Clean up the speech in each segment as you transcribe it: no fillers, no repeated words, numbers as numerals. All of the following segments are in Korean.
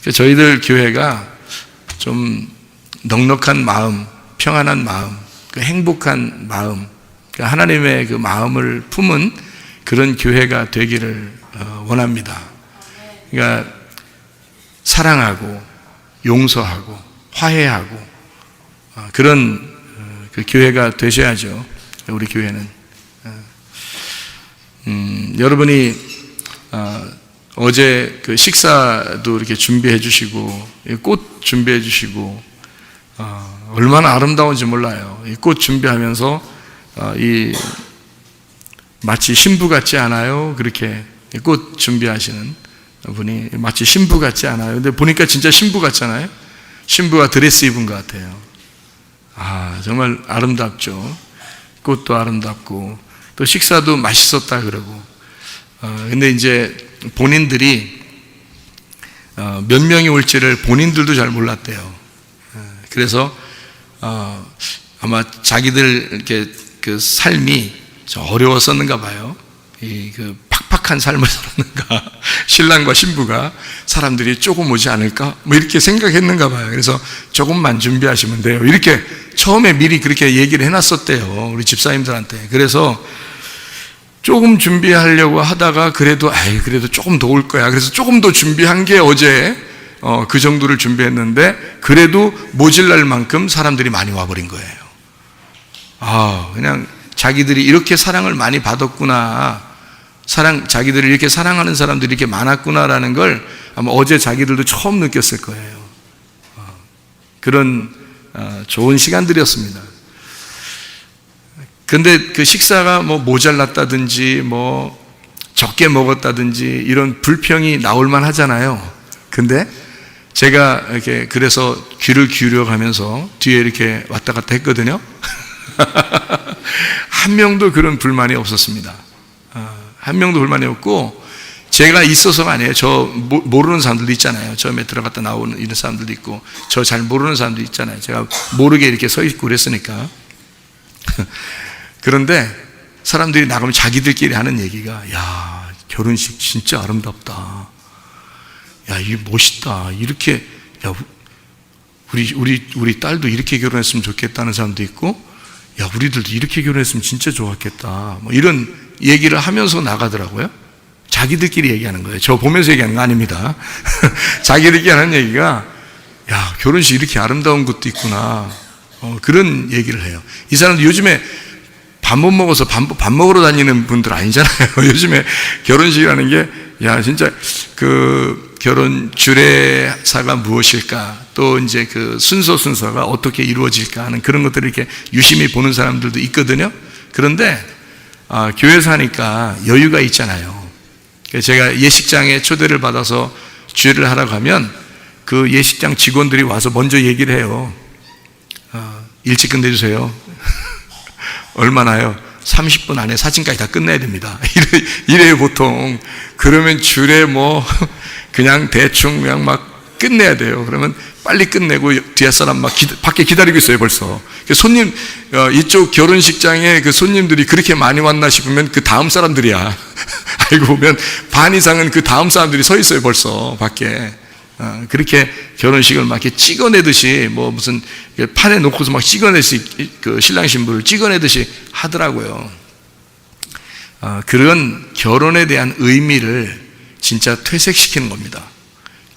저희들 교회가 좀 넉넉한 마음, 평안한 마음, 행복한 마음, 하나님의 그 마음을 품은 그런 교회가 되기를 원합니다. 그러니까 사랑하고 용서하고 화해하고 그런 그 교회가 되셔야죠. 우리 교회는. 여러분이 어제 그 식사도 이렇게 준비해 주시고 꽃 준비해 주시고 얼마나 아름다운지 몰라요. 이 꽃 준비하면서 이 마치 신부 같지 않아요? 그렇게 꽃 준비하시는 분이 마치 신부 같지 않아요? 근데 보니까 진짜 신부 같잖아요? 신부가 드레스 입은 것 같아요. 정말 아름답죠. 꽃도 아름답고 또 식사도 맛있었다 그러고. 근데 이제 본인들이 몇 명이 올지를 본인들도 잘 몰랐대요. 그래서 아마 자기들 이렇게 그 삶이 어려웠었는가 봐요. 그 팍팍한 삶을 살았는가. 신랑과 신부가 사람들이 조금 오지 않을까? 뭐 이렇게 생각했는가 봐요. 그래서 조금만 준비하시면 돼요. 이렇게 처음에 미리 그렇게 얘기를 해놨었대요. 우리 집사님들한테. 그래서 조금 준비하려고 하다가 그래도 조금 더 올 거야. 그래서 조금 더 준비한 게 어제 그 정도를 준비했는데 그래도 모질랄 만큼 사람들이 많이 와버린 거예요. 그냥 자기들이 이렇게 사랑을 많이 받았구나. 자기들을 이렇게 사랑하는 사람들이 이렇게 많았구나라는 걸 아마 어제 자기들도 처음 느꼈을 거예요. 그런 좋은 시간들이었습니다. 근데 그 식사가 뭐 모자랐다든지 뭐 적게 먹었다든지 이런 불평이 나올만 하잖아요. 근데 제가 이렇게 그래서 귀를 기울여 가면서 뒤에 이렇게 왔다 갔다 했거든요. 한 명도 그런 불만이 없었습니다. 한 명도 불만이 없고, 제가 있어서가 아니에요. 저 모르는 사람들도 있잖아요. 처음에 들어갔다 나오는 이런 사람들도 있고, 저 잘 모르는 사람도 있잖아요. 제가 모르게 이렇게 서 있고 그랬으니까. 그런데 사람들이 나가면 자기들끼리 하는 얘기가, 야, 결혼식 진짜 아름답다. 야, 이게 멋있다. 이렇게, 야, 우리 딸도 이렇게 결혼했으면 좋겠다는 사람도 있고, 야, 우리들도 이렇게 결혼했으면 진짜 좋았겠다. 뭐 이런 얘기를 하면서 나가더라고요. 자기들끼리 얘기하는 거예요. 저 보면서 얘기하는 거 아닙니다. 자기들끼리 하는 얘기가, 야, 결혼식 이렇게 아름다운 것도 있구나. 그런 얘기를 해요. 이 사람들 요즘에 밥 못 먹어서 밥 먹으러 다니는 분들 아니잖아요. 요즘에 결혼식이라는 게, 야, 진짜 그 결혼 주례사가 무엇일까? 또 이제 그 순서가 어떻게 이루어질까 하는 그런 것들을 이렇게 유심히 보는 사람들도 있거든요. 그런데 교회에서 하니까 여유가 있잖아요. 제가 예식장에 초대를 받아서 주례를 하라고 하면 그 예식장 직원들이 와서 먼저 얘기를 해요. 일찍 끝내주세요. 얼마나요? 30분 안에 사진까지 다 끝내야 됩니다. 이래요 보통. 그러면 주례 뭐 그냥 대충 그냥 막 끝내야 돼요. 그러면 빨리 끝내고 뒤에 사람 막 밖에 기다리고 있어요 벌써. 손님, 이쪽 결혼식장에 그 손님들이 그렇게 많이 왔나 싶으면 그 다음 사람들이야. 알고 보면 반 이상은 그 다음 사람들이 서 있어요 벌써 밖에. 그렇게 결혼식을 막 이렇게 찍어내듯이, 뭐 무슨 판에 놓고서 막 찍어내듯이, 그 신랑 신부를 찍어내듯이 하더라고요. 그런 결혼에 대한 의미를 진짜 퇴색시키는 겁니다.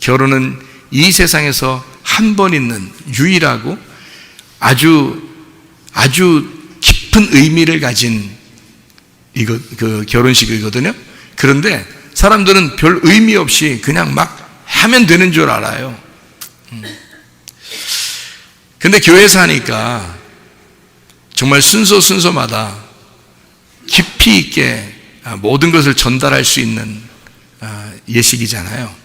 결혼은 이 세상에서 한 번 있는 유일하고 아주 깊은 의미를 가진 그 결혼식이거든요. 그런데 사람들은 별 의미 없이 그냥 막 하면 되는 줄 알아요. 근데 교회에서 하니까 정말 순서마다 깊이 있게 모든 것을 전달할 수 있는 예식이잖아요.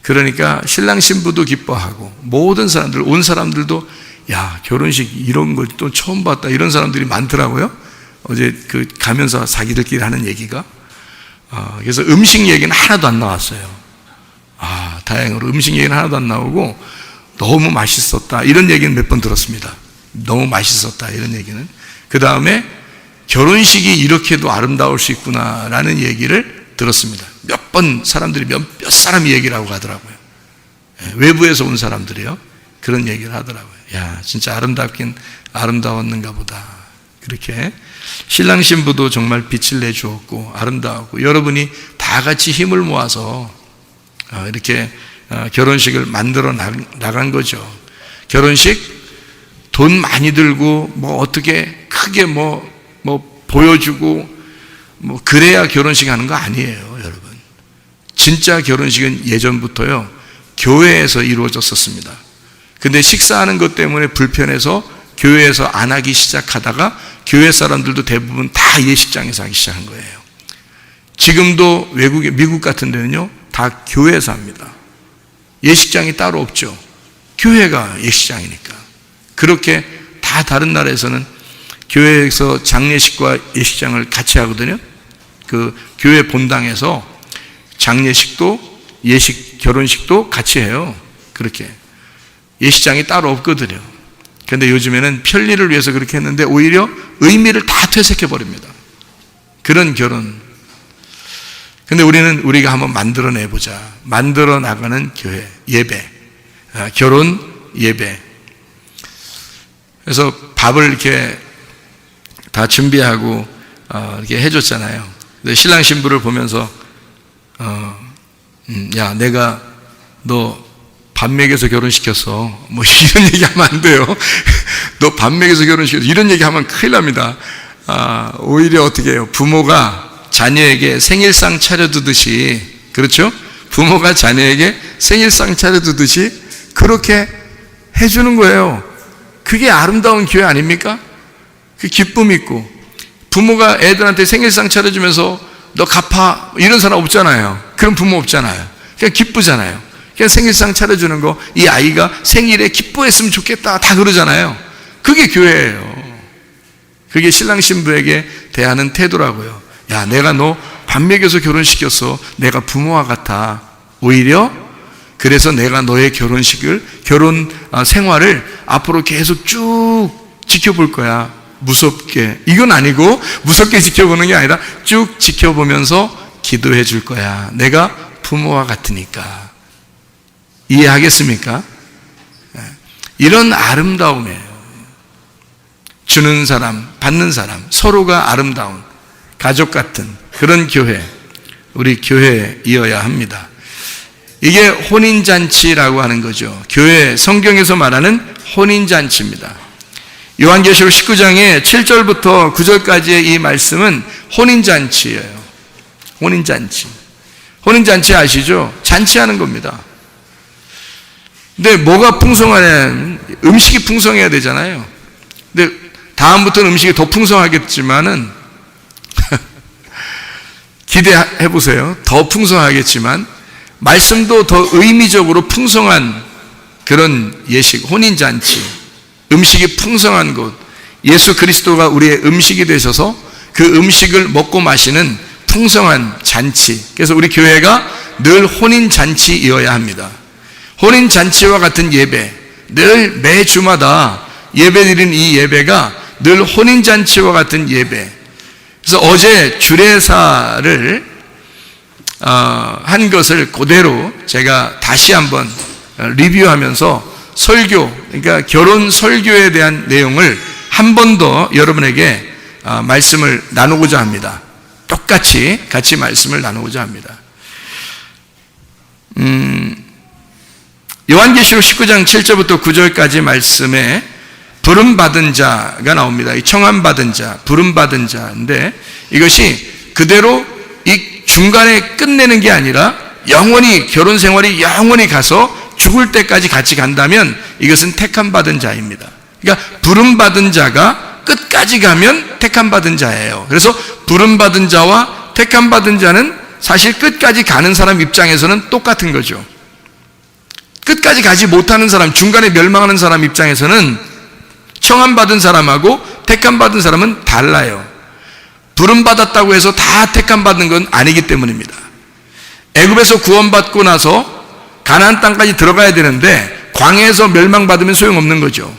그러니까 신랑 신부도 기뻐하고 모든 사람들, 온 사람들도, 야, 결혼식 이런 걸 또 처음 봤다, 이런 사람들이 많더라고요. 어제 그 가면서 자기들끼리 하는 얘기가. 그래서 음식 얘기는 하나도 안 나왔어요. 다행으로 음식 얘기는 하나도 안 나오고 너무 맛있었다, 이런 얘기는 몇 번 들었습니다. 너무 맛있었다, 이런 얘기는. 그 다음에 결혼식이 이렇게도 아름다울 수 있구나라는 얘기를 들었습니다. 몇 번 사람들이 몇 사람이 얘기를 하고 가더라고요. 외부에서 온 사람들이요. 그런 얘기를 하더라고요. 야, 진짜 아름답긴 아름다웠는가 보다. 그렇게 신랑 신부도 정말 빛을 내주었고 아름다웠고, 여러분이 다 같이 힘을 모아서 이렇게 결혼식을 만들어 나간 거죠. 결혼식 돈 많이 들고 뭐 어떻게 크게 뭐 보여주고 뭐 그래야 결혼식 하는 거 아니에요, 여러분. 진짜 결혼식은 예전부터요, 교회에서 이루어졌었습니다. 근데 식사하는 것 때문에 불편해서 교회에서 안 하기 시작하다가 교회 사람들도 대부분 다 예식장에서 하기 시작한 거예요. 지금도 외국에, 미국 같은 데는요, 다 교회에서 합니다. 예식장이 따로 없죠. 교회가 예식장이니까. 그렇게 다 다른 나라에서는 교회에서 장례식과 예식장을 같이 하거든요. 그 교회 본당에서 장례식도 결혼식도 같이 해요. 그렇게. 예식장이 따로 없거든요. 그런데 요즘에는 편리를 위해서 그렇게 했는데 오히려 의미를 다 퇴색해버립니다. 그런 결혼. 근데 우리가 한번 만들어내보자. 만들어 나가는 교회, 예배, 결혼 예배. 그래서 밥을 이렇게 다 준비하고 이렇게 해줬잖아요. 근데 신랑 신부를 보면서 야, 내가 너 밥 먹여서 결혼시켰어. 뭐 이런 얘기하면 안 돼요. 너 밥 먹여서 결혼시켰어. 이런 얘기하면 큰일 납니다. 오히려 어떻게 해요? 부모가 자녀에게 생일상 차려두듯이, 그렇죠? 부모가 자녀에게 생일상 차려두듯이 그렇게 해주는 거예요. 그게 아름다운 교회 아닙니까? 그 기쁨 있고. 부모가 애들한테 생일상 차려주면서 너 갚아, 이런 사람 없잖아요. 그런 부모 없잖아요. 그냥 기쁘잖아요. 그냥 생일상 차려주는 거, 이 아이가 생일에 기뻐했으면 좋겠다, 다 그러잖아요. 그게 교회예요. 그게 신랑 신부에게 대하는 태도라고요. 야, 내가 너 밥 먹여서 결혼시켰어. 내가 부모와 같아. 오히려 그래서 내가 너의 결혼 생활을 앞으로 계속 쭉 지켜볼 거야. 무섭게. 이건 아니고 무섭게 지켜보는 게 아니라 쭉 지켜보면서 기도해 줄 거야. 내가 부모와 같으니까. 이해하겠습니까? 이런 아름다움이에요. 주는 사람, 받는 사람, 서로가 아름다운 가족 같은 그런 교회, 우리 교회이어야 합니다. 이게 혼인잔치라고 하는 거죠. 교회, 성경에서 말하는 혼인잔치입니다. 요한계시록 19장의 7절부터 9절까지의 이 말씀은 혼인잔치예요. 혼인잔치. 혼인잔치 아시죠? 잔치하는 겁니다. 근데 뭐가 풍성하냐면 음식이 풍성해야 되잖아요. 근데 다음부터는 음식이 더 풍성하겠지만은 기대해 보세요. 더 풍성하겠지만 말씀도 더 의미적으로 풍성한 그런 예식, 혼인잔치, 음식이 풍성한 곳, 예수 그리스도가 우리의 음식이 되셔서 그 음식을 먹고 마시는 풍성한 잔치. 그래서 우리 교회가 늘 혼인잔치이어야 합니다. 혼인잔치와 같은 예배, 늘 매주마다 예배드리는 이 예배가 늘 혼인잔치와 같은 예배. 그래서 어제 주례사를 한 것을 그대로 제가 다시 한번 리뷰하면서 설교, 그러니까 결혼 설교에 대한 내용을 한 번 더 여러분에게 말씀을 나누고자 합니다. 똑같이 같이 말씀을 나누고자 합니다. 요한계시록 19장 7절부터 9절까지 말씀에 부름받은 자가 나옵니다. 이 청함받은 자, 부름받은 자인데 이것이 그대로 이 중간에 끝내는 게 아니라 영원히 결혼 생활이 영원히 가서 죽을 때까지 같이 간다면 이것은 택함받은 자입니다. 그러니까 부름받은 자가 끝까지 가면 택함받은 자예요. 그래서 부름받은 자와 택함받은 자는 사실 끝까지 가는 사람 입장에서는 똑같은 거죠. 끝까지 가지 못하는 사람, 중간에 멸망하는 사람 입장에서는 청함받은 사람하고 택함받은 사람은 달라요. 부름받았다고 해서 다 택함받는 건 아니기 때문입니다. 애굽에서 구원받고 나서 가나안 땅까지 들어가야 되는데 광야에서 멸망받으면 소용없는 거죠.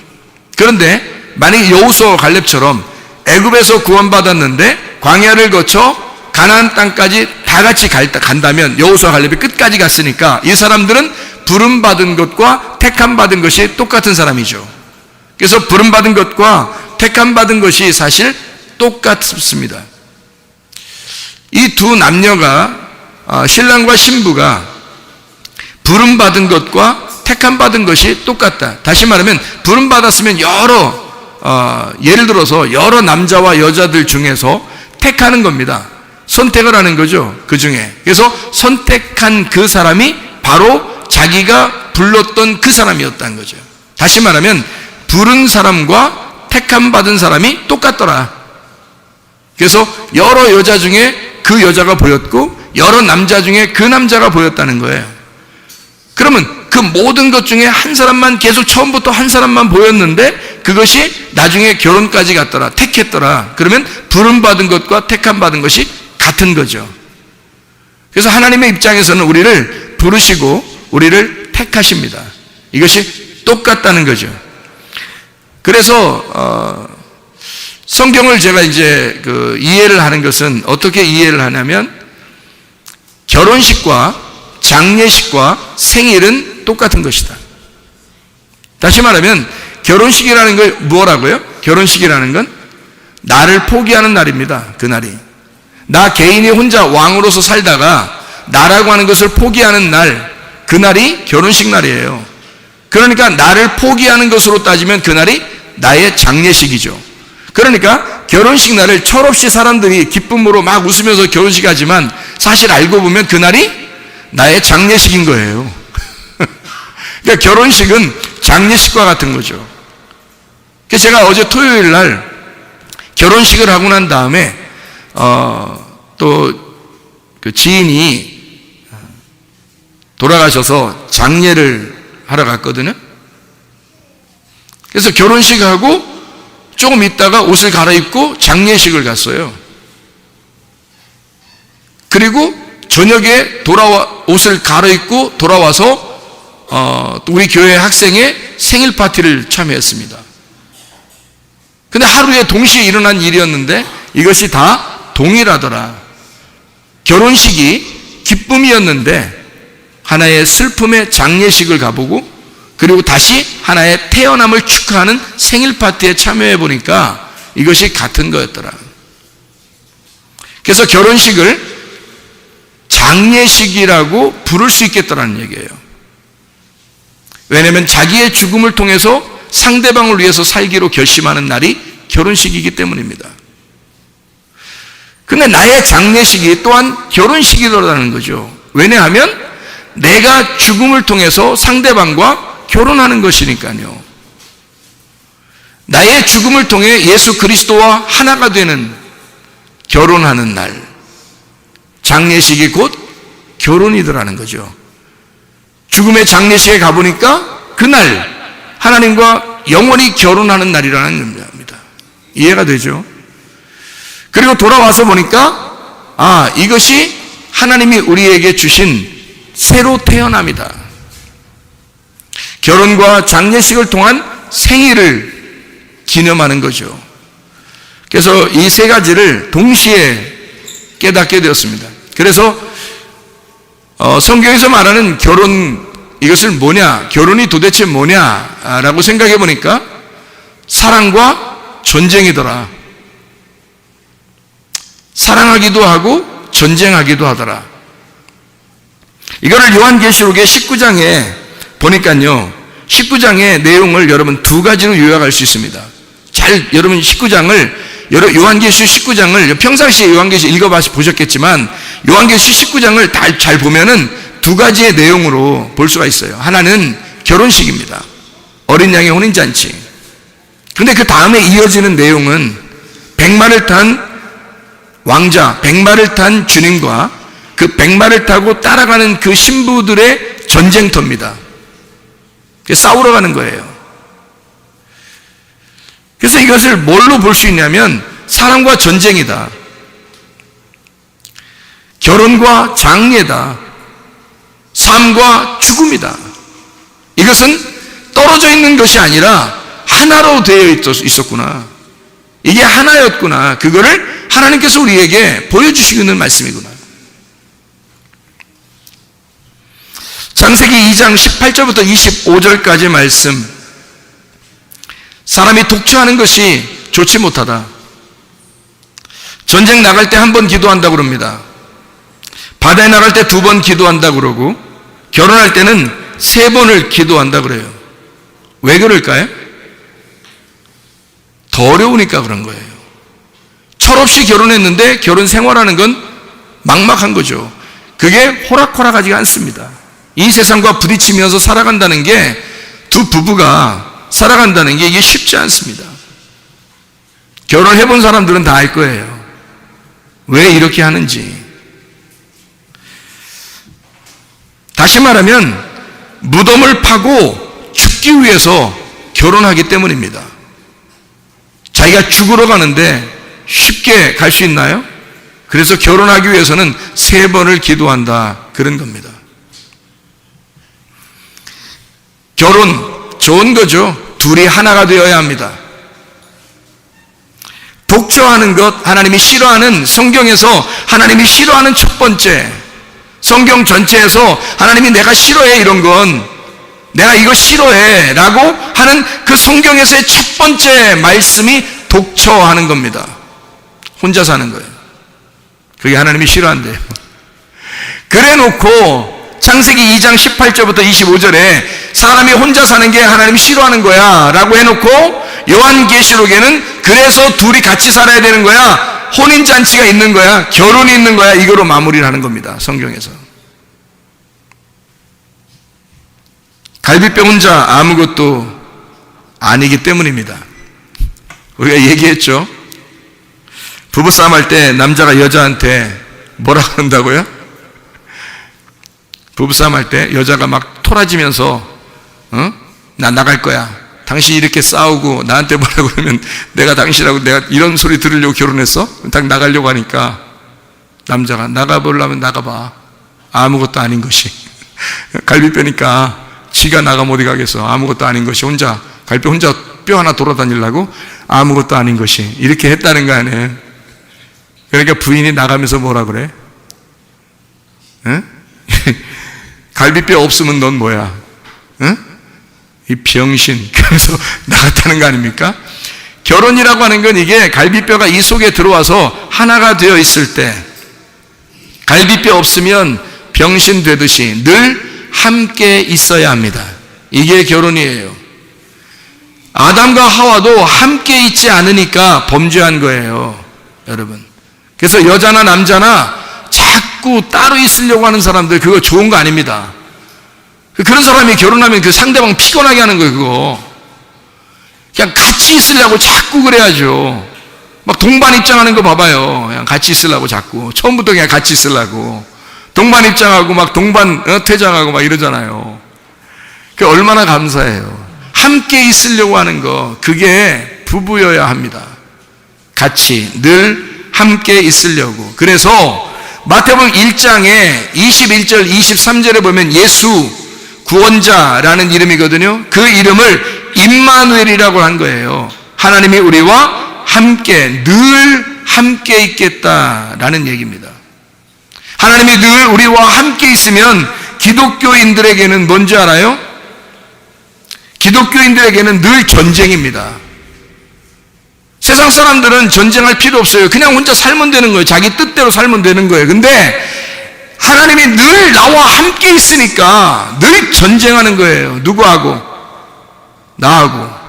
그런데 만약에 여호수아와 갈렙처럼 애굽에서 구원받았는데 광야를 거쳐 가나안 땅까지 다 같이 간다면 여호수아와 갈렙이 끝까지 갔으니까 이 사람들은 부름받은 것과 택함받은 것이 똑같은 사람이죠. 그래서 부름받은 것과 택함받은 것이 사실 똑같습니다. 이 두 남녀가, 신랑과 신부가 부름받은 것과 택함받은 것이 똑같다. 다시 말하면 부름받았으면 예를 들어서 여러 남자와 여자들 중에서 택하는 겁니다. 선택을 하는 거죠. 그 중에. 그래서 선택한 그 사람이 바로 자기가 불렀던 그 사람이었다는 거죠. 다시 말하면 부른 사람과 택함 받은 사람이 똑같더라. 그래서 여러 여자 중에 그 여자가 보였고 여러 남자 중에 그 남자가 보였다는 거예요. 그러면 그 모든 것 중에 한 사람만, 계속 처음부터 한 사람만 보였는데 그것이 나중에 결혼까지 갔더라, 택했더라. 그러면 부름받은 것과 택함 받은 것이 같은 거죠. 그래서 하나님의 입장에서는 우리를 부르시고 우리를 택하십니다. 이것이 똑같다는 거죠. 그래서 성경을 제가 이제 이해를 하는 것은 어떻게 이해를 하냐면, 결혼식과 장례식과 생일은 똑같은 것이다. 다시 말하면 결혼식이라는 건 뭐라고요? 결혼식이라는 건 나를 포기하는 날입니다. 그 날이. 나 개인이 혼자 왕으로서 살다가 나라고 하는 것을 포기하는 날, 그날이 결혼식 날이에요. 그러니까 나를 포기하는 것으로 따지면 그날이 나의 장례식이죠. 그러니까 결혼식 날을 철없이 사람들이 기쁨으로 막 웃으면서 결혼식 하지만 사실 알고 보면 그날이 나의 장례식인 거예요. 그러니까 결혼식은 장례식과 같은 거죠. 그래서 제가 어제 토요일 날 결혼식을 하고 난 다음에 또 그 지인이 돌아가셔서 장례를 하러 갔거든요. 그래서 결혼식하고 조금 있다가 옷을 갈아입고 장례식을 갔어요. 그리고 저녁에 옷을 갈아입고 돌아와서 또 우리 교회 학생의 생일 파티를 참여했습니다. 근데 하루에 동시에 일어난 일이었는데 이것이 다 동일하더라. 결혼식이 기쁨이었는데 하나의 슬픔의 장례식을 가보고, 그리고 다시 하나의 태어남을 축하하는 생일 파티에 참여해 보니까 이것이 같은 거였더라. 그래서 결혼식을 장례식이라고 부를 수 있겠더라는 얘기예요. 왜냐하면 자기의 죽음을 통해서 상대방을 위해서 살기로 결심하는 날이 결혼식이기 때문입니다. 근데 나의 장례식이 또한 결혼식이라는 거죠. 왜냐하면 내가 죽음을 통해서 상대방과 결혼하는 것이니까요. 나의 죽음을 통해 예수 그리스도와 하나가 되는, 결혼하는 날, 장례식이 곧 결혼이더라는 거죠. 죽음의 장례식에 가보니까 그날 하나님과 영원히 결혼하는 날이라는 겁니다. 이해가 되죠? 그리고 돌아와서 보니까 이것이 하나님이 우리에게 주신 새로 태어남이다. 결혼과 장례식을 통한 생일을 기념하는 거죠. 그래서 이 세 가지를 동시에 깨닫게 되었습니다. 그래서 성경에서 말하는 결혼, 이것을 뭐냐, 결혼이 도대체 뭐냐라고 생각해 보니까 사랑과 전쟁이더라. 사랑하기도 하고 전쟁하기도 하더라. 이거를 요한계시록의 19장에 보니까요, 19장의 내용을 여러분 두 가지로 요약할 수 있습니다. 여러분 19장을, 요한계시록 19장을 평상시에 요한계시록 읽어보셨겠지만 요한계시록 19장을 잘 보면은 두 가지의 내용으로 볼 수가 있어요. 하나는 결혼식입니다. 어린 양의 혼인잔치. 그런데 그 다음에 이어지는 내용은 백마를 탄 왕자, 백마를 탄 주님과 그 백마를 타고 따라가는 그 신부들의 전쟁터입니다. 싸우러 가는 거예요. 그래서 이것을 뭘로 볼 수 있냐면 사랑과 전쟁이다. 결혼과 장례다. 삶과 죽음이다. 이것은 떨어져 있는 것이 아니라 하나로 되어 있었구나. 이게 하나였구나. 그거를 하나님께서 우리에게 보여주시고 있는 말씀이구나. 창세기 2장 18절부터 25절까지 말씀. 사람이 독처하는 것이 좋지 못하다. 전쟁 나갈 때 한 번 기도한다고 그럽니다. 바다에 나갈 때 2번 기도한다고 그러고, 결혼할 때는 3번을 기도한다고 그래요. 왜 그럴까요? 더 어려우니까 그런 거예요. 철없이 결혼했는데 결혼 생활하는 건 막막한 거죠. 그게 호락호락하지가 않습니다. 이 세상과 부딪히면서 살아간다는 게, 두 부부가 살아간다는 게 이게 쉽지 않습니다. 결혼해본 사람들은 다 알 거예요. 왜 이렇게 하는지. 다시 말하면 무덤을 파고 죽기 위해서 결혼하기 때문입니다. 자기가 죽으러 가는데 쉽게 갈 수 있나요? 그래서 결혼하기 위해서는 3번을 기도한다, 그런 겁니다. 결혼 좋은 거죠. 둘이 하나가 되어야 합니다. 독처하는 것, 하나님이 싫어하는, 성경에서 하나님이 싫어하는 첫 번째, 성경 전체에서 하나님이 내가 싫어해 이런 건, 내가 이거 싫어해 라고 하는 그 성경에서의 첫 번째 말씀이 독처하는 겁니다. 혼자 사는 거예요. 그게 하나님이 싫어한대요. 그래 놓고 창세기 2장 18절부터 25절에 사람이 혼자 사는 게 하나님이 싫어하는 거야 라고 해놓고, 요한계시록에는 그래서 둘이 같이 살아야 되는 거야, 혼인잔치가 있는 거야, 결혼이 있는 거야, 이거로 마무리를 하는 겁니다. 성경에서. 갈비뼈 혼자 아무것도 아니기 때문입니다. 우리가 얘기했죠. 부부싸움 할 때 남자가 여자한테 뭐라 그런다고요? 부부싸움 할 때 여자가 막 토라지면서 나 나갈 거야. 당신이 이렇게 싸우고 나한테 뭐라고 그러면 내가 당신하고 내가 이런 소리 들으려고 결혼했어? 딱 나가려고 하니까 남자가 나가보려면 나가봐. 아무것도 아닌 것이. 갈비뼈니까 지가 나가면 어디 가겠어. 아무것도 아닌 것이. 혼자 갈비뼈 혼자 뼈 하나 돌아다니려고 아무것도 아닌 것이. 이렇게 했다는 거 아니에요. 그러니까 부인이 나가면서 뭐라 그래? 응? 갈비뼈 없으면 넌 뭐야? 응? 이 병신. 그래서 나갔다는 거 아닙니까? 결혼이라고 하는 건 이게 갈비뼈가 이 속에 들어와서 하나가 되어 있을 때, 갈비뼈 없으면 병신 되듯이 늘 함께 있어야 합니다. 이게 결혼이에요. 아담과 하와도 함께 있지 않으니까 범죄한 거예요, 여러분. 그래서 여자나 남자나 자꾸 따로 있으려고 하는 사람들, 그거 좋은 거 아닙니다. 그런 사람이 결혼하면 그 상대방 피곤하게 하는 거예요, 그거. 그냥 같이 있으려고 자꾸 그래야죠. 막 동반 입장하는 거 봐봐요. 그냥 같이 있으려고 자꾸. 처음부터 그냥 같이 있으려고. 동반 입장하고 막 동반 퇴장하고 막 이러잖아요. 그게 얼마나 감사해요. 함께 있으려고 하는 거, 그게 부부여야 합니다. 같이 늘 함께 있으려고. 그래서 마태복음 1장에 21절 23절에 보면 예수 구원자라는 이름이거든요. 그 이름을 임마누엘이라고 한 거예요. 하나님이 우리와 함께, 늘 함께 있겠다라는 얘기입니다. 하나님이 늘 우리와 함께 있으면 기독교인들에게는 뭔지 알아요? 기독교인들에게는 늘 전쟁입니다. 세상 사람들은 전쟁할 필요 없어요. 그냥 혼자 살면 되는 거예요. 자기 뜻대로 살면 되는 거예요. 근데 하나님이 늘 나와 함께 있으니까 늘 전쟁하는 거예요. 누구하고? 나하고.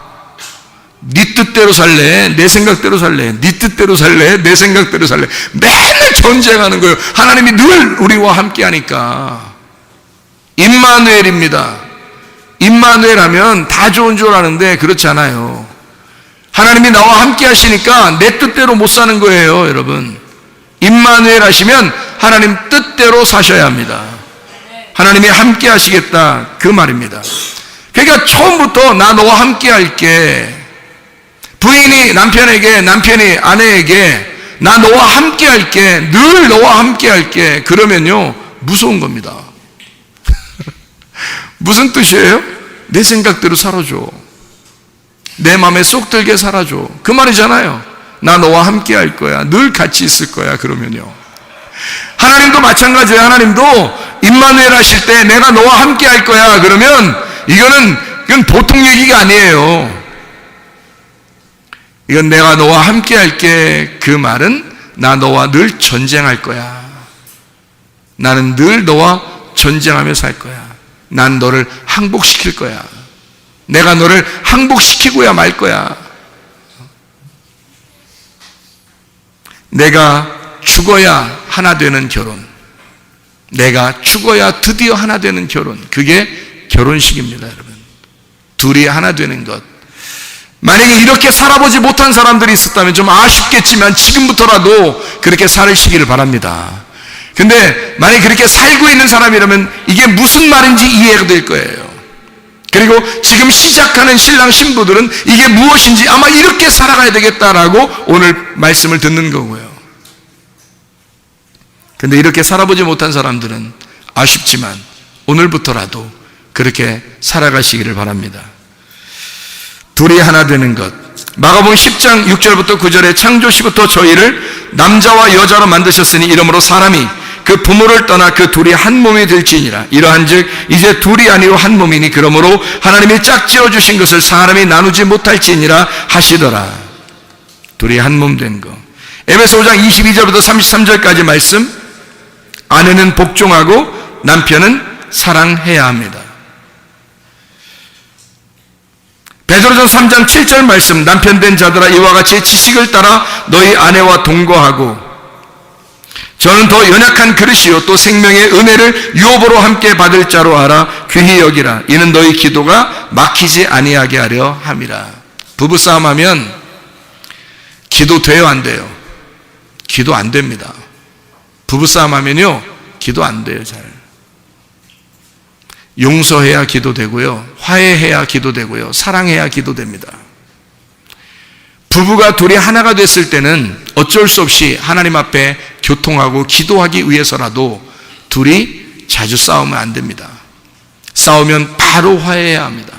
네 뜻대로 살래? 내 생각대로 살래? 네 뜻대로 살래? 내 생각대로 살래? 맨날 전쟁하는 거예요. 하나님이 늘 우리와 함께 하니까. 임마누엘입니다. 임마누엘 하면 다 좋은 줄 아는데 그렇지 않아요. 하나님이 나와 함께 하시니까 내 뜻대로 못 사는 거예요, 여러분. 임마누엘 하시면 하나님 뜻대로 사셔야 합니다. 하나님이 함께 하시겠다, 그 말입니다. 그러니까 처음부터 나 너와 함께 할게. 부인이 남편에게, 남편이 아내에게 나 너와 함께 할게, 늘 너와 함께 할게, 그러면요 무서운 겁니다. 무슨 뜻이에요? 내 생각대로 살아줘. 내 마음에 쏙 들게 살아줘. 그 말이잖아요. 나 너와 함께 할 거야. 늘 같이 있을 거야. 그러면요. 하나님도 마찬가지예요. 하나님도 임마누엘 하실 때 내가 너와 함께 할 거야 그러면 이건 보통 얘기가 아니에요. 이건 내가 너와 함께 할게, 그 말은 나 너와 늘 전쟁할 거야. 나는 늘 너와 전쟁하며 살 거야. 난 너를 항복시킬 거야. 내가 너를 항복시키고야 말 거야. 내가 죽어야 하나 되는 결혼, 내가 죽어야 드디어 하나 되는 결혼, 그게 결혼식입니다. 여러분, 둘이 하나 되는 것. 만약에 이렇게 살아보지 못한 사람들이 있었다면 좀 아쉽겠지만 지금부터라도 그렇게 살으시기를 바랍니다. 근데 만약에 그렇게 살고 있는 사람이라면 이게 무슨 말인지 이해가 될 거예요. 그리고 지금 시작하는 신랑 신부들은 이게 무엇인지 아마 이렇게 살아가야 되겠다라고 오늘 말씀을 듣는 거고요. 근데 이렇게 살아보지 못한 사람들은 아쉽지만 오늘부터라도 그렇게 살아가시기를 바랍니다. 둘이 하나 되는 것. 마가복음 10장 6절부터 9절에 창조시부터 저희를 남자와 여자로 만드셨으니 이러므로 사람이 그 부모를 떠나 그 둘이 한 몸이 될지니라. 이러한즉 이제 둘이 아니요 한 몸이니 그러므로 하나님이 짝지어 주신 것을 사람이 나누지 못할지니라 하시더라. 둘이 한 몸 된 거. 에베소 5장 22절부터 33절까지 말씀. 아내는 복종하고 남편은 사랑해야 합니다. 베드로전서 3장 7절 말씀. 남편 된 자들아 이와 같이 지식을 따라 너희 아내와 동거하고 저는 더 연약한 그릇이요 또 생명의 은혜를 유업으로 함께 받을 자로 알아 귀히 여기라. 이는 너희 기도가 막히지 아니하게 하려 함이라. 부부싸움하면 기도 돼요 안 돼요? 기도 안 됩니다. 부부싸움하면요 기도 안 돼요. 잘 용서해야 기도되고요, 화해해야 기도되고요, 사랑해야 기도됩니다. 부부가 둘이 하나가 됐을 때는 어쩔 수 없이 하나님 앞에 교통하고 기도하기 위해서라도 둘이 자주 싸우면 안 됩니다. 싸우면 바로 화해해야 합니다.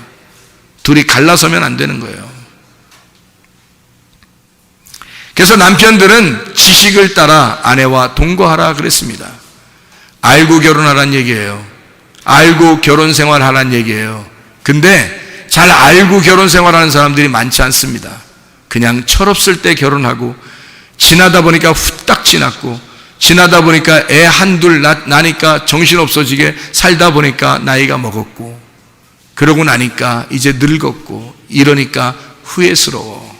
둘이 갈라서면 안 되는 거예요. 그래서 남편들은 지식을 따라 아내와 동거하라 그랬습니다. 알고 결혼하라는 얘기예요. 알고 결혼 생활하라는 얘기예요. 근데 잘 알고 결혼 생활하는 사람들이 많지 않습니다. 그냥 철없을 때 결혼하고 지나다 보니까 후딱 지났고 지나다 보니까 애 한둘 나니까 정신없어지게 살다 보니까 나이가 먹었고 그러고 나니까 이제 늙었고 이러니까 후회스러워.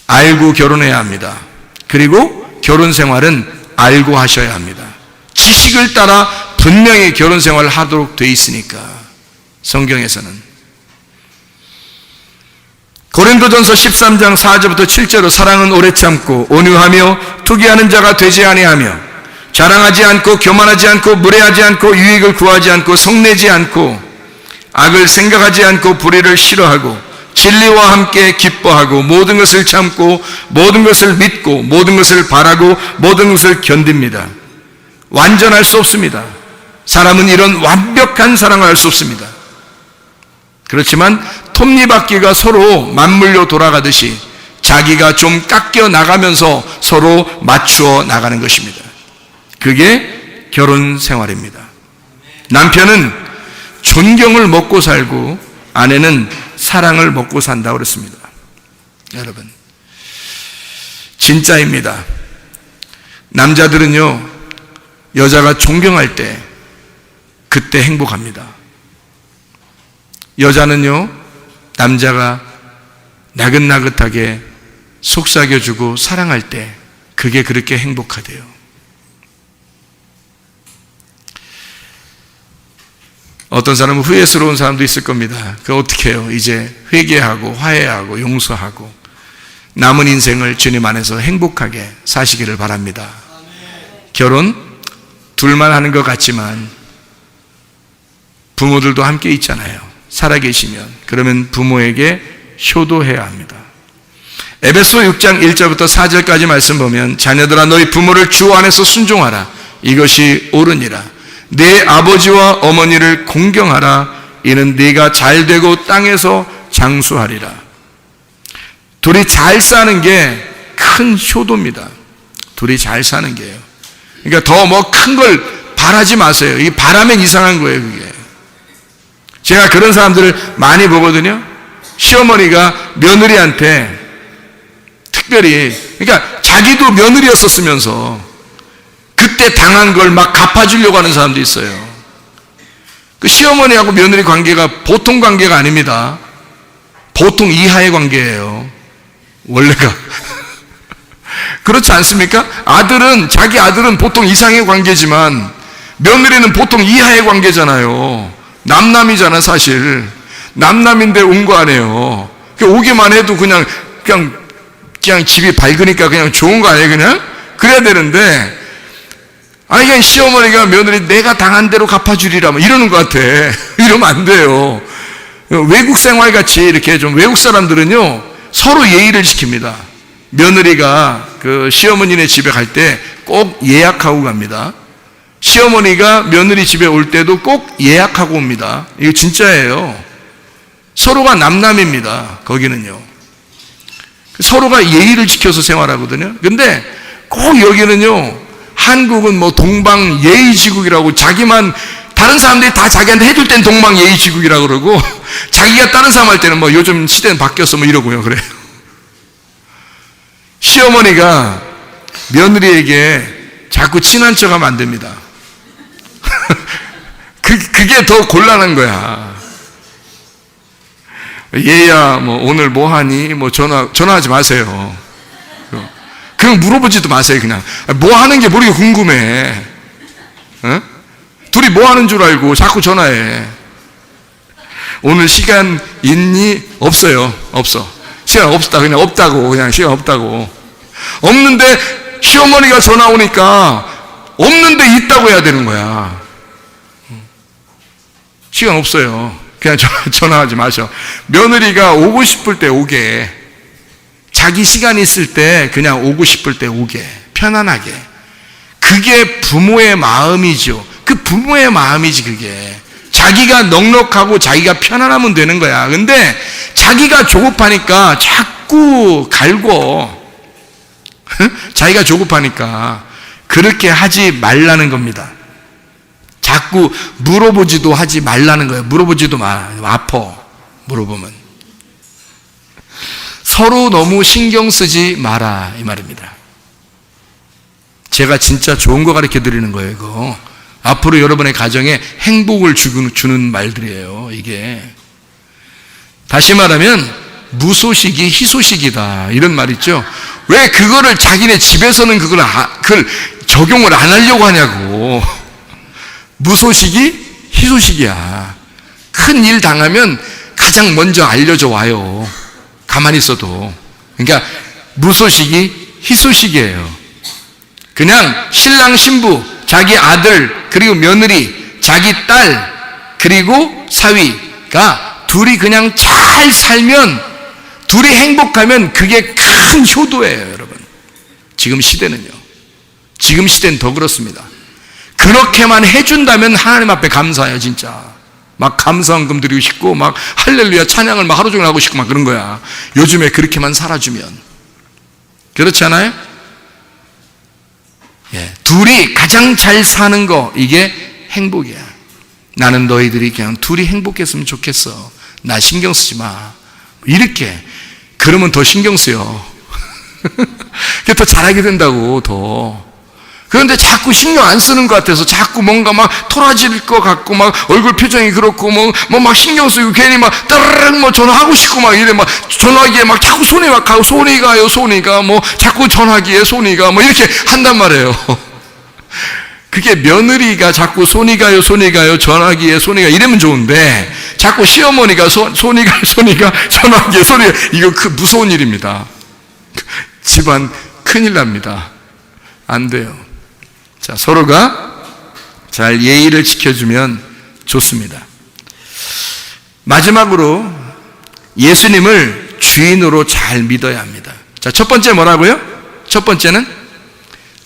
알고 결혼해야 합니다. 그리고 결혼 생활은 알고 하셔야 합니다. 지식을 따라 분명히 결혼 생활을 하도록 되어 있으니까 성경에서는. 고린도전서 13장 4절부터 7절로 사랑은 오래 참고 온유하며 투기하는 자가 되지 아니하며 자랑하지 않고 교만하지 않고 무례하지 않고 유익을 구하지 않고 성내지 않고 악을 생각하지 않고 불의를 싫어하고 진리와 함께 기뻐하고 모든 것을 참고 모든 것을 믿고 모든 것을 바라고 모든 것을 견딥니다. 완전할 수 없습니다. 사람은 이런 완벽한 사랑을 할 수 없습니다. 그렇지만 톱니바퀴가 서로 맞물려 돌아가듯이 자기가 좀 깎여 나가면서 서로 맞추어 나가는 것입니다. 그게 결혼 생활입니다. 남편은 존경을 먹고 살고 아내는 사랑을 먹고 산다고 그랬습니다. 여러분, 진짜입니다. 남자들은요, 여자가 존경할 때 그때 행복합니다. 여자는요, 남자가 나긋나긋하게 속삭여주고 사랑할 때 그게 그렇게 행복하대요. 어떤 사람은 후회스러운 사람도 있을 겁니다. 그거 어떻게 해요? 이제 회개하고 화해하고 용서하고 남은 인생을 주님 안에서 행복하게 사시기를 바랍니다. 결혼 둘만 하는 것 같지만 부모들도 함께 있잖아요. 살아계시면. 그러면 부모에게 효도해야 합니다. 에베소 6장 1절부터 4절까지 말씀 보면 자녀들아 너희 부모를 주 안에서 순종하라. 이것이 옳으니라. 네 아버지와 어머니를 공경하라. 이는 네가 잘되고 땅에서 장수하리라. 둘이 잘 사는 게 큰 효도입니다. 둘이 잘 사는 게요. 그러니까 더 뭐 큰 걸 바라지 마세요. 이게 바라면 이상한 거예요, 그게. 제가 그런 사람들을 많이 보거든요. 시어머니가 며느리한테 특별히, 그러니까 자기도 며느리였었으면서 그때 당한 걸 막 갚아주려고 하는 사람도 있어요. 그 시어머니하고 며느리 관계가 보통 관계가 아닙니다. 보통 이하의 관계예요. 원래가. 그렇지 않습니까? 자기 아들은 보통 이상의 관계지만 며느리는 보통 이하의 관계잖아요. 남남이잖아, 사실. 남남인데 온 거 아니에요. 오기만 해도 그냥 집이 밝으니까 그냥 좋은 거 아니에요, 그냥? 그래야 되는데, 아니, 그냥 시어머니가 며느리 내가 당한 대로 갚아주리라, 뭐 이러는 것 같아. 이러면 안 돼요. 외국 생활 같이 이렇게 좀 외국 사람들은요, 서로 예의를 지킵니다. 며느리가 그 시어머니네 집에 갈 때 꼭 예약하고 갑니다. 시어머니가 며느리 집에 올 때도 꼭 예약하고 옵니다. 이거 진짜예요. 서로가 남남입니다. 거기는요. 서로가 예의를 지켜서 생활하거든요. 근데 꼭 여기는요, 한국은 뭐 동방 예의지국이라고 자기만, 다른 사람들이 다 자기한테 해줄 땐 동방 예의지국이라고 그러고 자기가 다른 사람 할 때는 뭐 요즘 시대는 바뀌었어 뭐 이러고요. 그래요. 시어머니가 며느리에게 자꾸 친한 척 하면 안 됩니다. 그게 더 곤란한 거야. 얘야, 뭐, 오늘 뭐 하니? 뭐, 전화하지 마세요. 그냥 물어보지도 마세요, 그냥. 뭐 하는 게 모르게 궁금해. 어? 둘이 뭐 하는 줄 알고 자꾸 전화해. 오늘 시간 있니? 없어요. 없어. 시간 없다. 그냥 없다고. 그냥 시간 없다고. 없는데, 시어머니가 전화 오니까, 없는데 있다고 해야 되는 거야. 시간 없어요. 그냥 전화하지 마셔. 며느리가 오고 싶을 때 오게. 자기 시간 있을 때 그냥 오고 싶을 때 오게. 편안하게. 그게 부모의 마음이죠. 그 부모의 마음이지, 그게. 자기가 넉넉하고 자기가 편안하면 되는 거야. 근데 자기가 조급하니까 자꾸 갈고, 자기가 조급하니까 그렇게 하지 말라는 겁니다. 자꾸 물어보지도 하지 말라는 거예요. 물어보지도 마. 아파. 물어보면. 서로 너무 신경 쓰지 마라, 이 말입니다. 제가 진짜 좋은 거 가르쳐 드리는 거예요, 이거. 앞으로 여러분의 가정에 행복을 주는 말들이에요, 이게. 다시 말하면 무소식이 희소식이다, 이런 말 있죠. 왜 그거를 자기네 집에서는 그걸 적용을 안 하려고 하냐고. 무소식이 희소식이야. 큰 일 당하면 가장 먼저 알려져 와요. 가만히 있어도. 그러니까 무소식이 희소식이에요. 그냥 신랑 신부, 자기 아들, 그리고 며느리, 자기 딸, 그리고 사위가 둘이 그냥 잘 살면, 둘이 행복하면 그게 큰 효도예요, 여러분. 지금 시대는요. 지금 시대는 더 그렇습니다. 그렇게만 해준다면 하나님 앞에 감사해요, 진짜. 막 감사헌금 드리고 싶고, 막 할렐루야 찬양을 막 하루 종일 하고 싶고 막 그런 거야. 요즘에 그렇게만 살아주면. 그렇지 않아요? 예, 둘이 가장 잘 사는 거, 이게 행복이야. 나는 너희들이 그냥 둘이 행복했으면 좋겠어. 나 신경 쓰지 마. 이렇게. 그러면 더 신경 쓰여. 그게 더 잘하게 된다고, 더. 그런데 자꾸 신경 안 쓰는 것 같아서 자꾸 뭔가 막 토라질 것 같고 막 얼굴 표정이 그렇고 뭐 막 신경 쓰이고 괜히 막 따르릉 뭐 전화하고 싶고 막 이래 막 전화기에 막 자꾸 손이 막 가고 손이 가요, 손이가 뭐 자꾸 전화기에 손이가 뭐 이렇게 한단 말이에요. 그게 며느리가 자꾸 손이 가요, 전화기에 손이 가 이러면 좋은데 자꾸 시어머니가 손이 가요, 전화기에 손이 가 이거 무서운 일입니다. 집안 큰일 납니다. 안 돼요. 자, 서로가 잘 예의를 지켜주면 좋습니다. 마지막으로 예수님을 주인으로 잘 믿어야 합니다. 자, 첫 번째 뭐라고요? 첫 번째는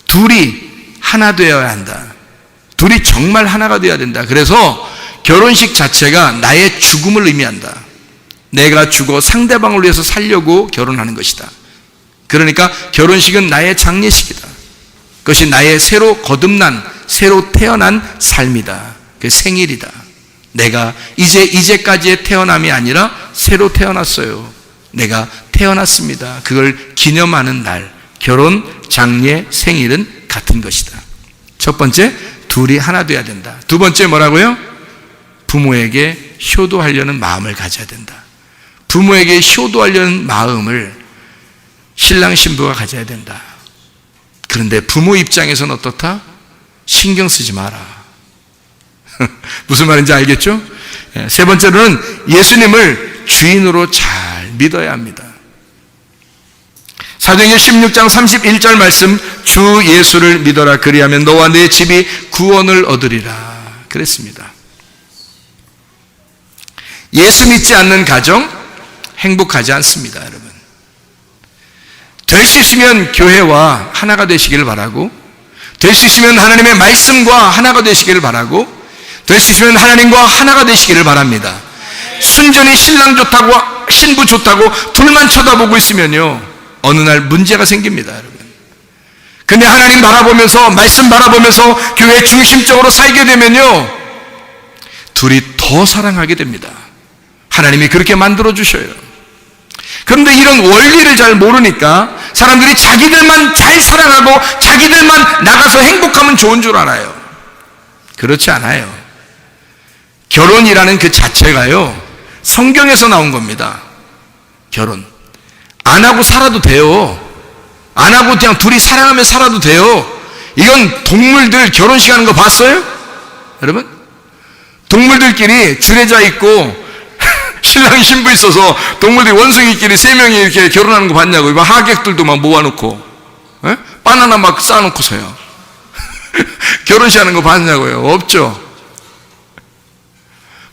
둘이 하나 되어야 한다. 둘이 정말 하나가 되어야 된다. 그래서 결혼식 자체가 나의 죽음을 의미한다. 내가 죽어 상대방을 위해서 살려고 결혼하는 것이다. 그러니까 결혼식은 나의 장례식이다. 그것이 나의 새로 거듭난, 새로 태어난 삶이다. 그 생일이다. 내가 이제까지의 태어남이 아니라 새로 태어났어요. 내가 태어났습니다. 그걸 기념하는 날, 결혼, 장례, 생일은 같은 것이다. 첫 번째, 둘이 하나 돼야 된다. 두 번째 뭐라고요? 부모에게 효도하려는 마음을 가져야 된다. 부모에게 효도하려는 마음을 신랑 신부가 가져야 된다. 그런데 부모 입장에서는 어떻다? 신경 쓰지 마라. 무슨 말인지 알겠죠? 세 번째로는 예수님을 주인으로 잘 믿어야 합니다. 사도행전 16장 31절 말씀, 주 예수를 믿어라. 그리하면 너와 내 집이 구원을 얻으리라. 그랬습니다. 예수 믿지 않는 가정 행복하지 않습니다, 여러분. 될 수 있으면 교회와 하나가 되시기를 바라고, 될 수 있으면 하나님의 말씀과 하나가 되시기를 바라고, 될 수 있으면 하나님과 하나가 되시기를 바랍니다. 순전히 신랑 좋다고 신부 좋다고 둘만 쳐다보고 있으면요, 어느 날 문제가 생깁니다, 여러분. 근데 하나님 바라보면서, 말씀 바라보면서 교회 중심적으로 살게 되면요, 둘이 더 사랑하게 됩니다. 하나님이 그렇게 만들어 주셔요. 그런데 이런 원리를 잘 모르니까 사람들이 자기들만 잘 사랑하고 자기들만 나가서 행복하면 좋은 줄 알아요. 그렇지 않아요. 결혼이라는 그 자체가요, 성경에서 나온 겁니다. 결혼 안 하고 살아도 돼요. 안 하고 그냥 둘이 사랑하며 살아도 돼요. 이건 동물들 결혼식 하는 거 봤어요? 여러분? 동물들끼리 주례자 있고 신랑 신부 있어서 동물들이 원숭이끼리 3명이 이렇게 결혼하는 거 봤냐고. 막 하객들도 막 모아놓고, 에? 바나나 막 쌓아놓고서요. 결혼식 하는 거 봤냐고요? 없죠.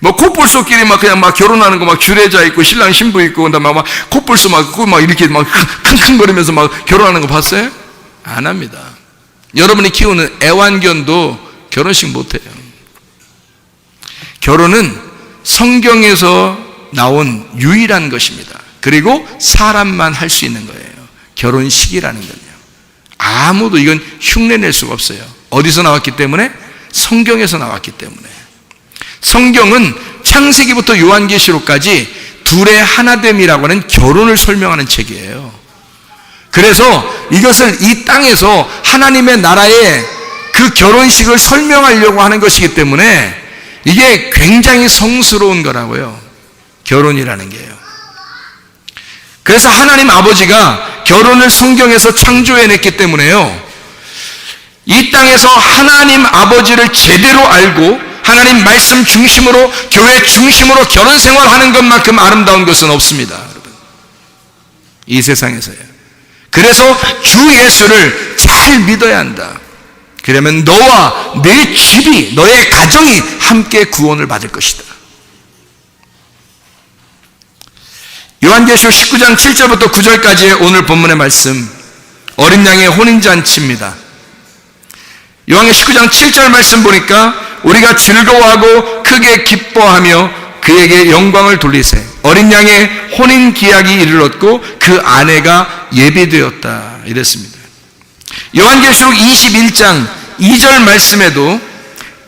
뭐 코뿔소끼리 막 그냥 막 결혼하는 거 막 주례자 있고 신랑 신부 있고, 그다음에 막 코뿔소 막 이렇게 막 킁킁거리면서 막 결혼하는 거 봤어요? 안 합니다. 여러분이 키우는 애완견도 결혼식 못 해요. 결혼은 성경에서 나온 유일한 것입니다. 그리고 사람만 할 수 있는 거예요. 결혼식이라는 건요. 아무도 이건 흉내낼 수가 없어요. 어디서 나왔기 때문에? 성경에서 나왔기 때문에. 성경은 창세기부터 요한계시록까지 둘의 하나됨이라고 하는 결혼을 설명하는 책이에요. 그래서 이것을 이 땅에서 하나님의 나라의 그 결혼식을 설명하려고 하는 것이기 때문에 이게 굉장히 성스러운 거라고요. 결혼이라는 게요. 그래서 하나님 아버지가 결혼을 성경에서 창조해냈기 때문에요, 이 땅에서 하나님 아버지를 제대로 알고 하나님 말씀 중심으로, 교회 중심으로 결혼 생활하는 것만큼 아름다운 것은 없습니다, 여러분. 이 세상에서요. 그래서 주 예수를 잘 믿어야 한다. 그러면 너와 내 집이, 너의 가정이 함께 구원을 받을 것이다. 요한계시록 19장 7절부터 9절까지의 오늘 본문의 말씀, 어린 양의 혼인잔치입니다. 요한계시록 19장 7절 말씀 보니까 우리가 즐거워하고 크게 기뻐하며 그에게 영광을 돌리세. 어린 양의 혼인 기약이 이르렀고 그 아내가 예비되었다. 이랬습니다. 요한계시록 21장 2절 말씀에도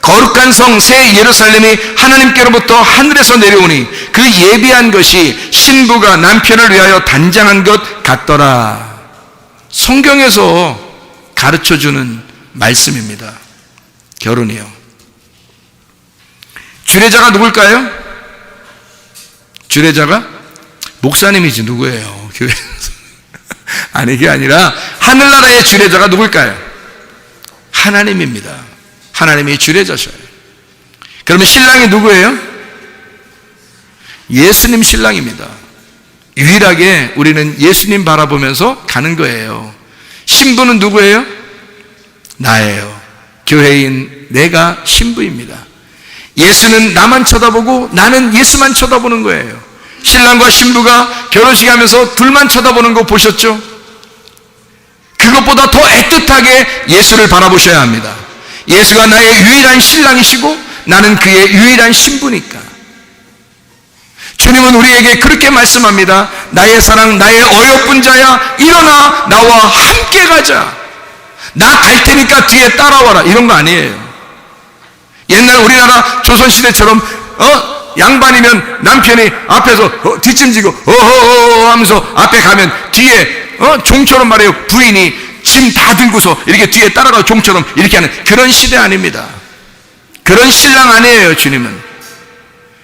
거룩한 성 새 예루살렘이 하나님께로부터 하늘에서 내려오니 그 예비한 것이 신부가 남편을 위하여 단장한 것 같더라. 성경에서 가르쳐주는 말씀입니다. 결혼이요. 주례자가 누굴까요? 주례자가 목사님이지 누구예요? 교회에서. 아니, 그게 아니라 하늘나라의 주례자가 누굴까요? 하나님입니다. 하나님이 주례자셔요. 그러면 신랑이 누구예요? 예수님 신랑입니다. 유일하게 우리는 예수님 바라보면서 가는 거예요. 신부는 누구예요? 나예요. 교회인 내가 신부입니다. 예수는 나만 쳐다보고 나는 예수만 쳐다보는 거예요. 신랑과 신부가 결혼식 하면서 둘만 쳐다보는 거 보셨죠? 그것보다 더 애틋하게 예수를 바라보셔야 합니다. 예수가 나의 유일한 신랑이시고 나는 그의 유일한 신부니까. 주님은 우리에게 그렇게 말씀합니다. 나의 사랑, 나의 어여쁜 자야, 일어나 나와 함께 가자. 나 갈 테니까 뒤에 따라와라. 이런 거 아니에요. 옛날 우리나라 조선시대처럼 양반이면 남편이 앞에서 뒷짐지고 어허 하면서 앞에 가면 뒤에 종처럼 말해요. 부인이 짐 다 들고서 이렇게 뒤에 따라가 종처럼 이렇게 하는 그런 시대 아닙니다. 그런 신랑 아니에요. 주님은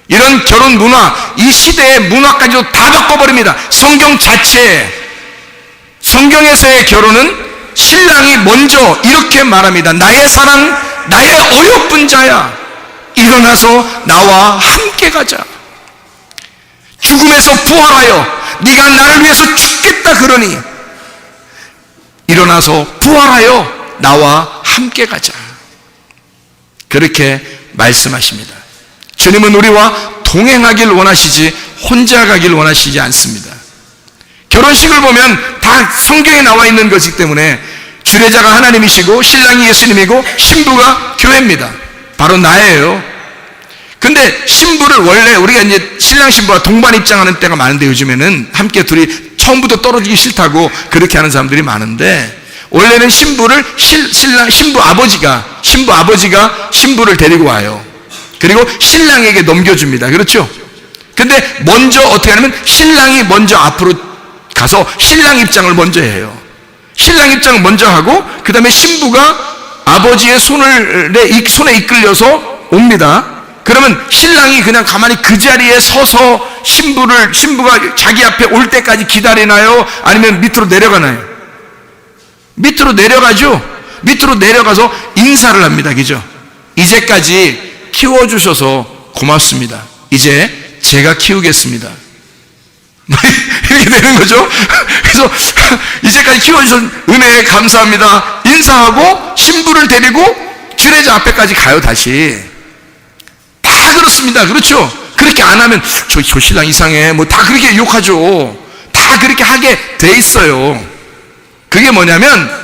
이런 결혼 문화, 이 시대의 문화까지도 다 바꿔버립니다. 성경 자체에, 성경에서의 결혼은 신랑이 먼저 이렇게 말합니다. 나의 사랑, 나의 어여쁜 자야, 일어나서 나와 함께 가자. 죽음에서 부활하여 네가 나를 위해서 죽겠다 그러니 일어나서 부활하여 나와 함께 가자. 그렇게 말씀하십니다. 주님은 우리와 동행하길 원하시지 혼자 가길 원하시지 않습니다. 결혼식을 보면 다 성경에 나와 있는 것이기 때문에 주례자가 하나님이시고 신랑이 예수님이고 신부가 교회입니다. 바로 나예요. 근데 신부를 원래 우리가 이제 신랑 신부가 동반 입장하는 때가 많은데 요즘에는 함께 둘이 처음부터 떨어지기 싫다고 그렇게 하는 사람들이 많은데 원래는 신부를 신부 아버지가 신부를 데리고 와요. 그리고 신랑에게 넘겨줍니다. 그렇죠? 근데 먼저 어떻게 하냐면 신랑이 먼저 앞으로 가서 신랑 입장을 먼저 해요. 신랑 입장을 먼저 하고 그 다음에 신부가 아버지의 손에 이끌려서 옵니다. 그러면 신랑이 그냥 가만히 그 자리에 서서 신부가 자기 앞에 올 때까지 기다리나요? 아니면 밑으로 내려가나요? 밑으로 내려가죠. 밑으로 내려가서 인사를 합니다. 그죠? 이제까지 키워주셔서 고맙습니다. 이제 제가 키우겠습니다. 이렇게 되는 거죠. 그래서 이제까지 키워주셔서 은혜에 감사합니다. 인사하고 신부를 데리고 주례자 앞에까지 가요. 다시 다 그렇습니다. 그렇죠? 그렇게 안 하면 저 신랑 이상해 뭐 다 그렇게 욕하죠. 다 그렇게 하게 돼 있어요. 그게 뭐냐면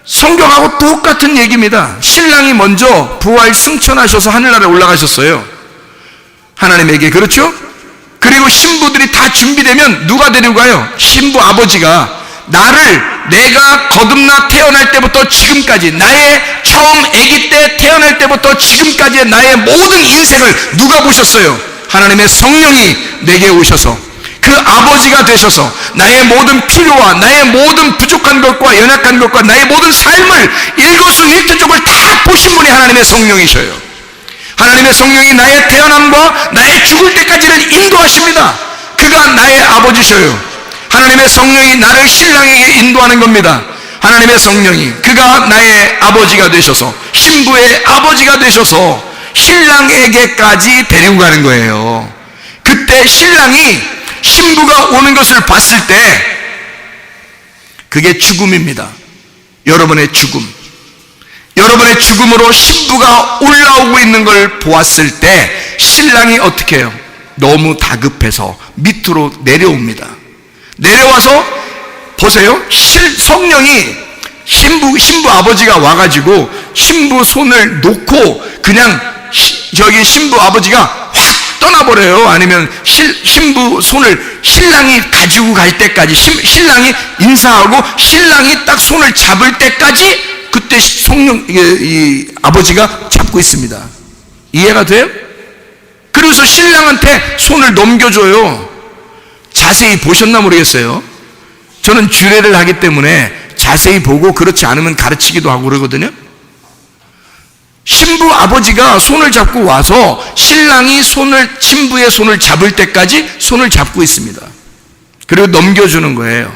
성경하고 똑같은 얘기입니다. 신랑이 먼저 부활 승천하셔서 하늘나라에 올라가셨어요. 하나님에게. 그렇죠? 그리고 신부들이 다 준비되면 누가 데리고 가요? 신부 아버지가 내가 거듭나 태어날 때부터 지금까지 나의 처음 아기 때 태어날 때부터 지금까지의 나의 모든 인생을 누가 보셨어요? 하나님의 성령이 내게 오셔서 그 아버지가 되셔서 나의 모든 필요와 나의 모든 부족한 것과 연약한 것과 나의 모든 삶을 일거수일투족을 다 보신 분이 하나님의 성령이셔요. 하나님의 성령이 나의 태어남과 나의 죽을 때까지를 인도하십니다. 그가 나의 아버지셔요. 하나님의 성령이 나를 신랑에게 인도하는 겁니다. 하나님의 성령이 그가 나의 아버지가 되셔서 신부의 아버지가 되셔서 신랑에게까지 데리고 가는 거예요. 그때 신랑이 신부가 오는 것을 봤을 때 그게 죽음입니다. 여러분의 죽음. 여러분의 죽음으로 신부가 올라오고 있는 걸 보았을 때 신랑이 어떻게 해요? 너무 다급해서 밑으로 내려옵니다. 내려와서 보세요. 성령이 신부 아버지가 와가지고 신부 손을 놓고 그냥 저기 신부 아버지가 확 떠나버려요. 아니면 신부 손을 신랑이 가지고 갈 때까지 신랑이 인사하고 신랑이 딱 손을 잡을 때까지 그때 이 아버지가 잡고 있습니다. 이해가 돼요? 그래서 신랑한테 손을 넘겨줘요. 자세히 보셨나 모르겠어요. 저는 주례를 하기 때문에 자세히 보고 그렇지 않으면 가르치기도 하고 그러거든요. 신부 아버지가 손을 잡고 와서 신랑이 신부의 손을 잡을 때까지 손을 잡고 있습니다. 그리고 넘겨주는 거예요.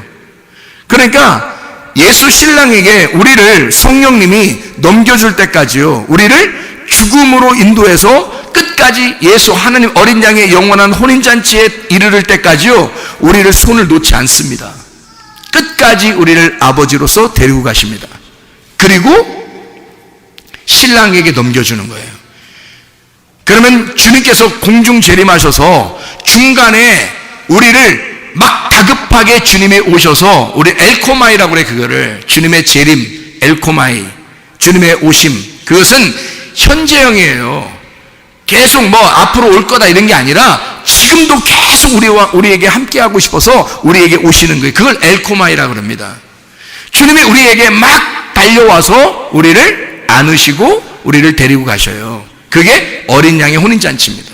그러니까 예수 신랑에게 우리를 성령님이 넘겨줄 때까지요, 우리를 죽음으로 인도해서 끝까지 예수 하나님 어린 양의 영원한 혼인잔치에 이르를 때까지요, 우리를 손을 놓지 않습니다. 끝까지 우리를 아버지로서 데리고 가십니다. 그리고 신랑에게 넘겨주는 거예요. 그러면 주님께서 공중 재림하셔서 중간에 우리를 막 다급하게 주님이 오셔서, 우리 엘코마이라고 그래, 그거를 주님의 재림, 엘코마이, 주님의 오심, 그것은 현재형이에요. 계속 뭐 앞으로 올 거다 이런 게 아니라 지금도 계속 우리에게 함께하고 싶어서 우리에게 오시는 거예요. 그걸 엘코마이라고 그럽니다. 주님이 우리에게 막 달려와서 우리를 안으시고 우리를 데리고 가셔요. 그게 어린 양의 혼인잔치입니다.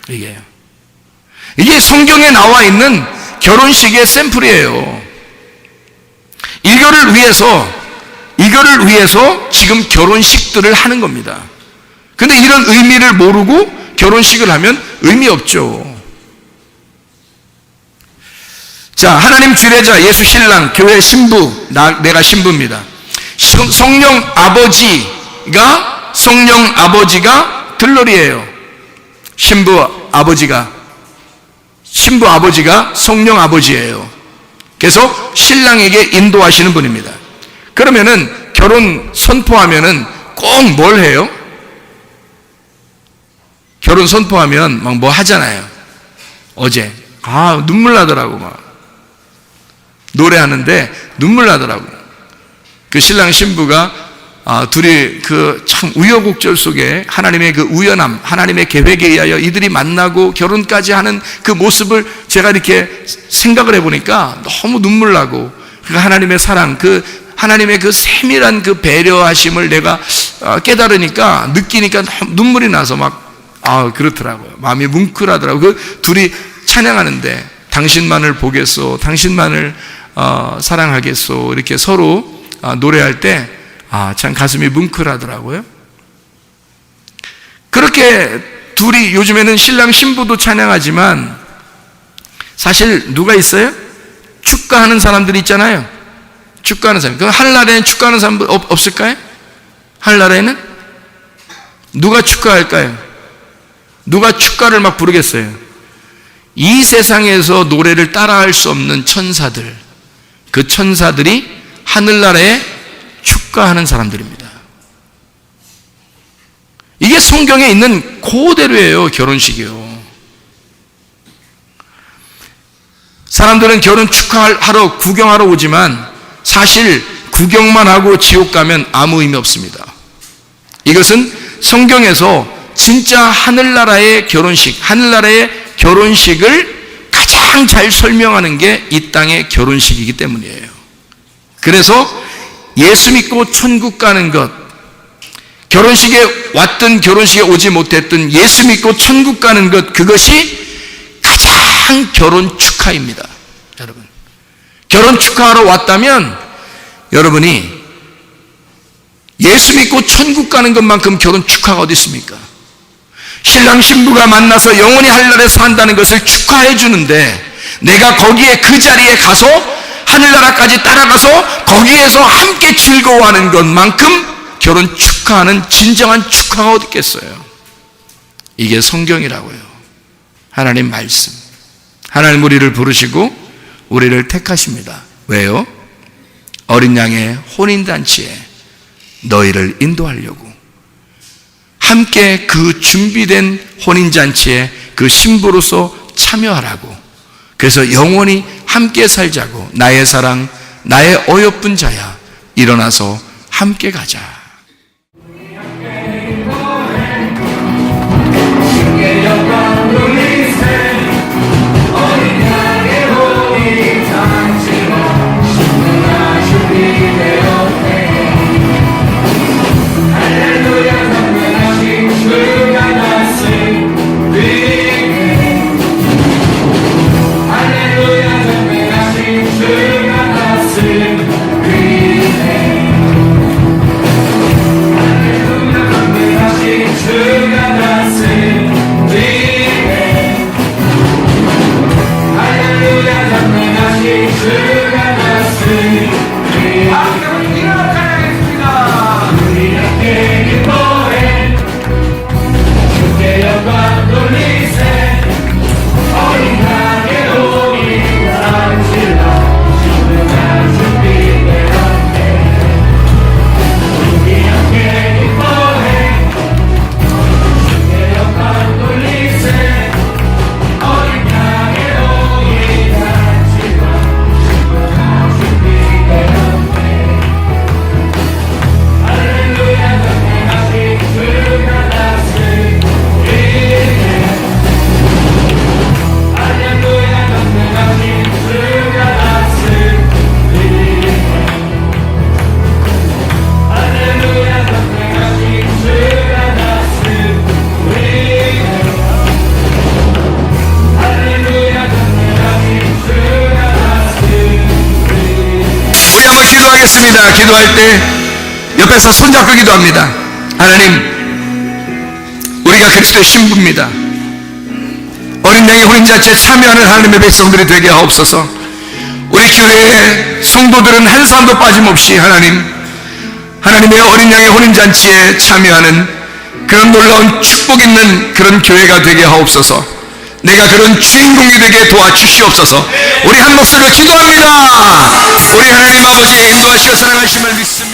이게 성경에 나와 있는 결혼식의 샘플이에요. 이거를 위해서 지금 결혼식들을 하는 겁니다. 근데 이런 의미를 모르고 결혼식을 하면 의미 없죠. 자, 하나님 주례자, 예수 신랑, 교회 신부, 내가 신부입니다. 성령 아버지가 들러리예요. 신부 아버지가 성령 아버지예요. 그래서 신랑에게 인도하시는 분입니다. 그러면은 결혼 선포하면은 꼭 뭘 해요? 결혼 선포하면 막 뭐 하잖아요. 어제 눈물 나더라고. 막 노래하는데 눈물 나더라고요. 그 신랑 신부가 둘이 그 참 우여곡절 속에 하나님의 그 우연함, 하나님의 계획에 의하여 이들이 만나고 결혼까지 하는 그 모습을 제가 이렇게 생각을 해보니까 너무 눈물 나고, 그 하나님의 사랑, 그 하나님의 그 세밀한 그 배려하심을 내가 깨달으니까, 느끼니까 눈물이 나서 막 그렇더라고요. 마음이 뭉클하더라고요. 그 둘이 찬양하는데 당신만을 보겠소, 당신만을 사랑하겠소, 이렇게 서로 노래할 때 참 가슴이 뭉클하더라고요. 그렇게 둘이, 요즘에는 신랑 신부도 찬양하지만 사실 누가 있어요? 축가하는 사람들이 있잖아요. 축가하는 사람. 그럼 하늘나라에는 축가하는 사람 없을까요? 하늘나라에는? 누가 축가할까요? 누가 축가를 막 부르겠어요? 이 세상에서 노래를 따라할 수 없는 천사들, 그 천사들이 하늘나라에 축가하는 사람들입니다. 이게 성경에 있는 그대로예요. 결혼식이요. 사람들은 결혼 축하하러 구경하러 오지만 사실 구경만 하고 지옥 가면 아무 의미 없습니다. 이것은 성경에서 진짜 하늘나라의 결혼식, 하늘나라의 결혼식을 가장 잘 설명하는 게 이 땅의 결혼식이기 때문이에요. 그래서 예수 믿고 천국 가는 것, 결혼식에 왔든 결혼식에 오지 못했든 예수 믿고 천국 가는 것, 그것이 가장 결혼 축하입니다. 여러분, 결혼 축하하러 왔다면 여러분이 예수 믿고 천국 가는 것만큼 결혼 축하가 어디 있습니까? 신랑 신부가 만나서 영원히 하늘나라에 산다는 것을 축하해 주는데, 내가 거기에 그 자리에 가서 하늘나라까지 따라가서 거기에서 함께 즐거워하는 것만큼 결혼 축하하는 진정한 축하가 어디 있겠어요? 이게 성경이라고요. 하나님 말씀. 하나님 우리를 부르시고 우리를 택하십니다. 왜요? 어린 양의 혼인잔치에 너희를 인도하려고, 함께 그 준비된 혼인잔치에 그 신부로서 참여하라고. 그래서 영원히 함께 살자고. 나의 사랑, 나의 어여쁜 자야, 일어나서 함께 가자. 기도하겠습니다. 기도할 때 옆에서 손잡고 기도합니다. 하나님, 우리가 그리스도의 신부입니다. 어린 양의 혼인잔치에 참여하는 하나님의 백성들이 되게 하옵소서. 우리 교회의 성도들은 한 사람도 빠짐없이 하나님의 어린 양의 혼인잔치에 참여하는 그런 놀라운 축복 있는 그런 교회가 되게 하옵소서. 내가 그런 주인공이 되게 도와주시옵소서. 우리 한 목소리로 기도합니다. 우리 하나님 아버지의 인도하시고 사랑하심을 믿습니다.